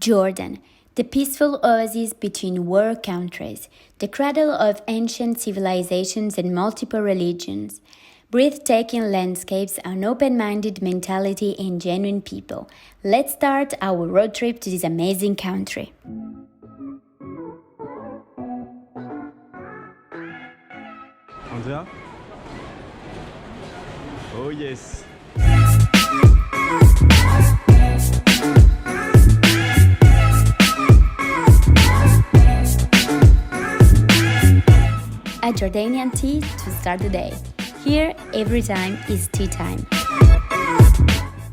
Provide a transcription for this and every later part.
Jordan, the peaceful oasis between war countries, the cradle of ancient civilizations and multiple religions, breathtaking landscapes, an open-minded mentality, and genuine people. Let's start our road trip to this amazing country. Andrea? Oh yes. A Jordanian tea to start the day. Here, every time is tea time.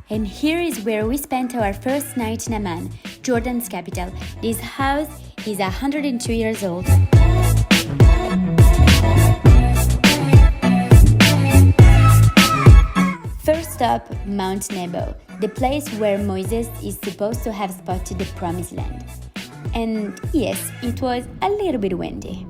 And here is where we spent our first night in Amman, Jordan's capital. This house is 102 years old. First stop, Mount Nebo, the place where Moses is supposed to have spotted the Promised Land. And yes, it was a little bit windy.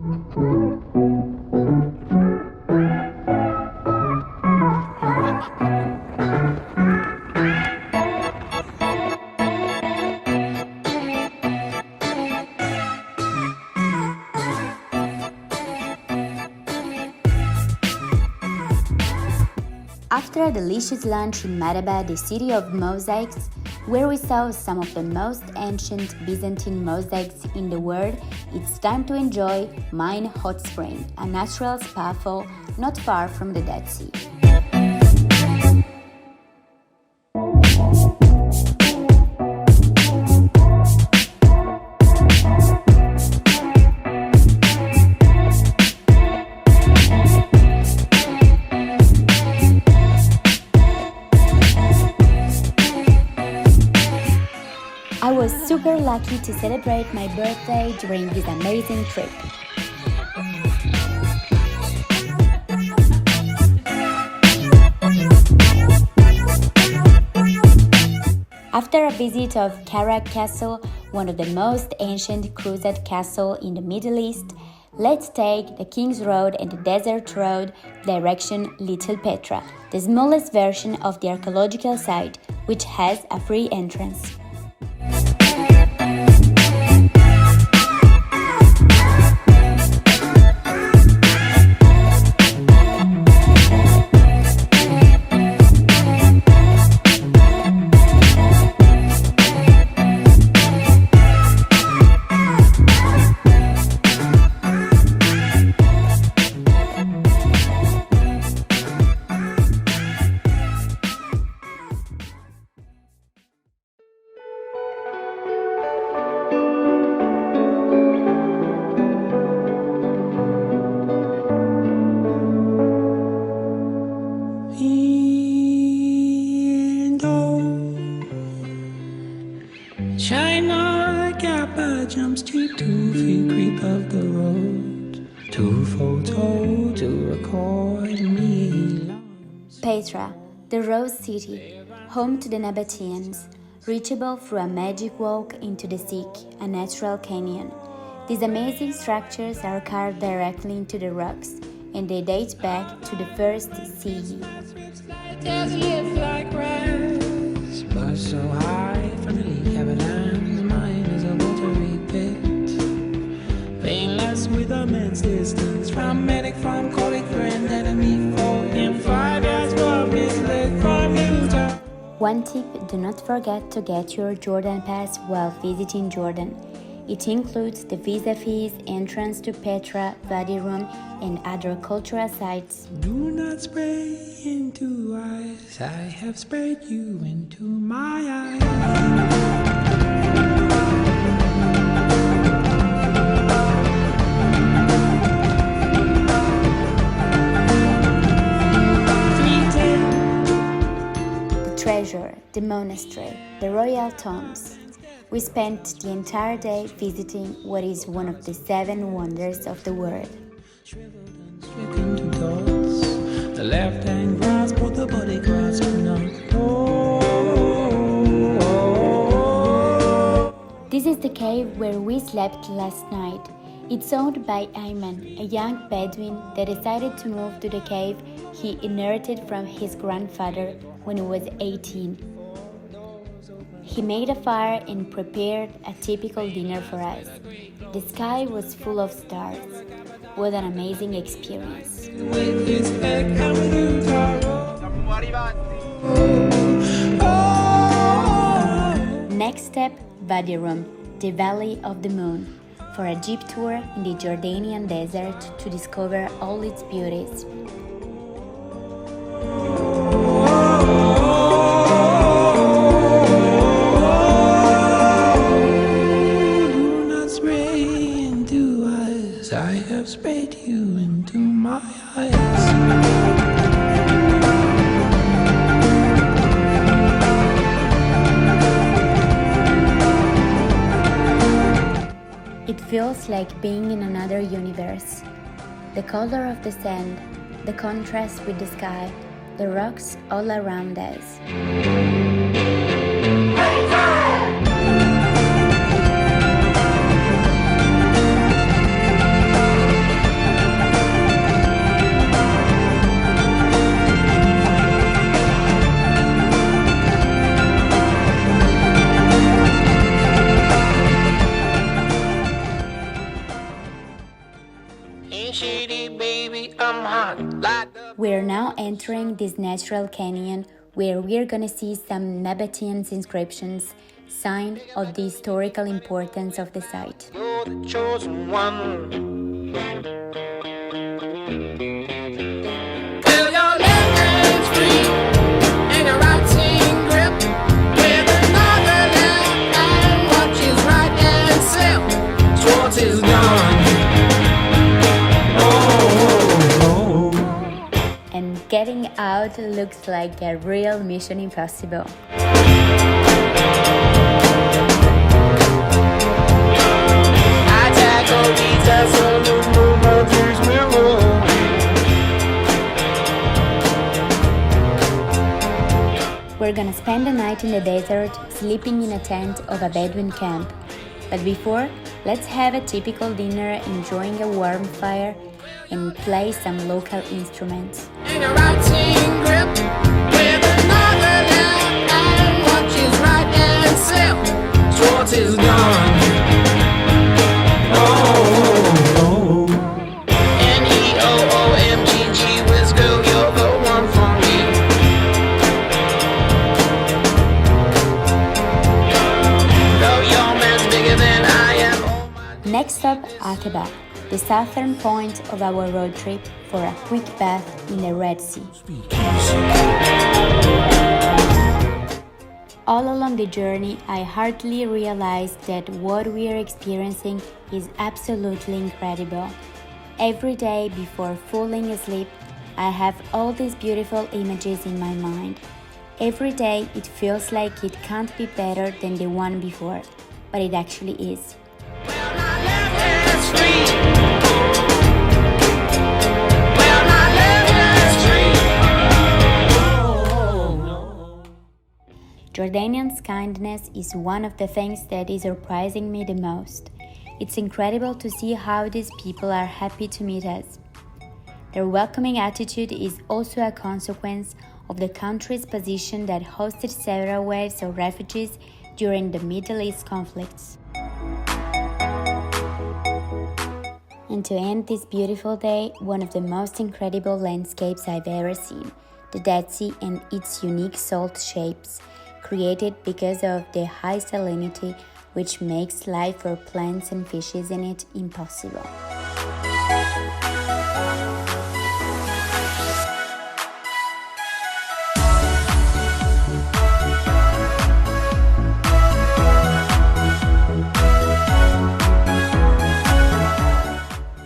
After a delicious lunch in Maraba, the city of mosaics, where we saw some of the most ancient Byzantine mosaics in the world, it's time to enjoy Mine Hot Spring, a natural spa fall not far from the Dead Sea. I was super lucky to celebrate my birthday during this amazing trip. After a visit of Karud Castle, one of the most ancient crusade castles in the Middle East, let's take the King's Road and the Desert Road direction Little Petra, the smallest version of the archaeological site, which has a free entrance. China Kappa jumps to 2 feet creep of the road, to photo to record me. Petra, the Rose City, home to the Nabateans, reachable through a magic walk into the Sik, a natural canyon. These amazing structures are carved directly into the rocks, and they date back to the first CE. But so high from the leak avalanche, mine is a watery pit. Painless with immense distance, from medic, from colleague, friend, enemy, foe. In 5 years from his leg, from Utah. One tip, do not forget to get your Jordan Pass while visiting Jordan. It includes the visa fees, entrance to Petra, Wadi Rum, and other cultural sites. Do not spray into eyes, I have sprayed you into my eyes. The treasure, the monastery, the royal tombs. We spent the entire day visiting what is one of the 7 wonders of the world. Stricken to dots, the left hand grasp, but the body grasp not. This is the cave where we slept last night. It's owned by Ayman, a young Bedouin that decided to move to the cave he inherited from his grandfather when he was 18. He made a fire and prepared a typical dinner for us. The sky was full of stars. What an amazing experience. With his head hammered through Taro. Next step, Wadi Rum, the Valley of the Moon, for a jeep tour in the Jordanian desert to discover all its beauties. Do not spray into us. I have sprayed you into my eyes. It feels like being in another universe. The color of the sand, the contrast with the sky, the rocks all around us. We're now entering this natural canyon where we're gonna see some Nabatean inscriptions, sign of the historical importance of the site. You're the chosen one. Feel your left hand's free and your right hand grip with another left hand watches right and slip. Schwartz is gone. And getting out looks like a real Mission Impossible. We're gonna spend the night in the desert, sleeping in a tent of a Bedouin camp. But before, let's have a typical dinner, enjoying a warm fire and play some local instruments. And your right hand grip with another left hand watches right and slip. Schwartz is gone. Neoomgg Wiz girl, you're the one for me. Though your man's bigger than I am. Next stop, Aqaba, the southern point of our road trip, for a quick bath in the Red Sea. All along the journey, I hardly realized that what we are experiencing is absolutely incredible. Every day before falling asleep, I have all these beautiful images in my mind. Every day it feels like it can't be better than the one before, but it actually is. Jordanians' kindness is one of the things that is surprising me the most. It's incredible to see how these people are happy to meet us. Their welcoming attitude is also a consequence of the country's position that hosted several waves of refugees during the Middle East conflicts. And to end this beautiful day, one of the most incredible landscapes I've ever seen, the Dead Sea and its unique salt shapes, created because of the high salinity, which makes life for plants and fishes in it impossible.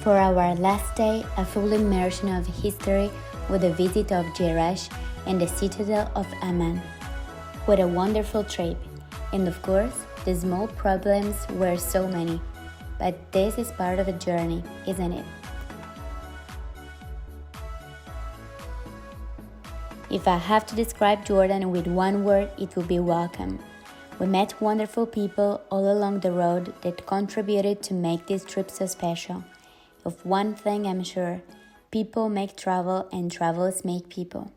For our last day, a full immersion of history with a visit of Jerash and the citadel of Amman. What a wonderful trip! And of course, the small problems were so many. But this is part of a journey, isn't it? If I have to describe Jordan with one word, it would be welcome. We met wonderful people all along the road that contributed to make this trip so special. Of one thing I'm sure, people make travel and travels make people.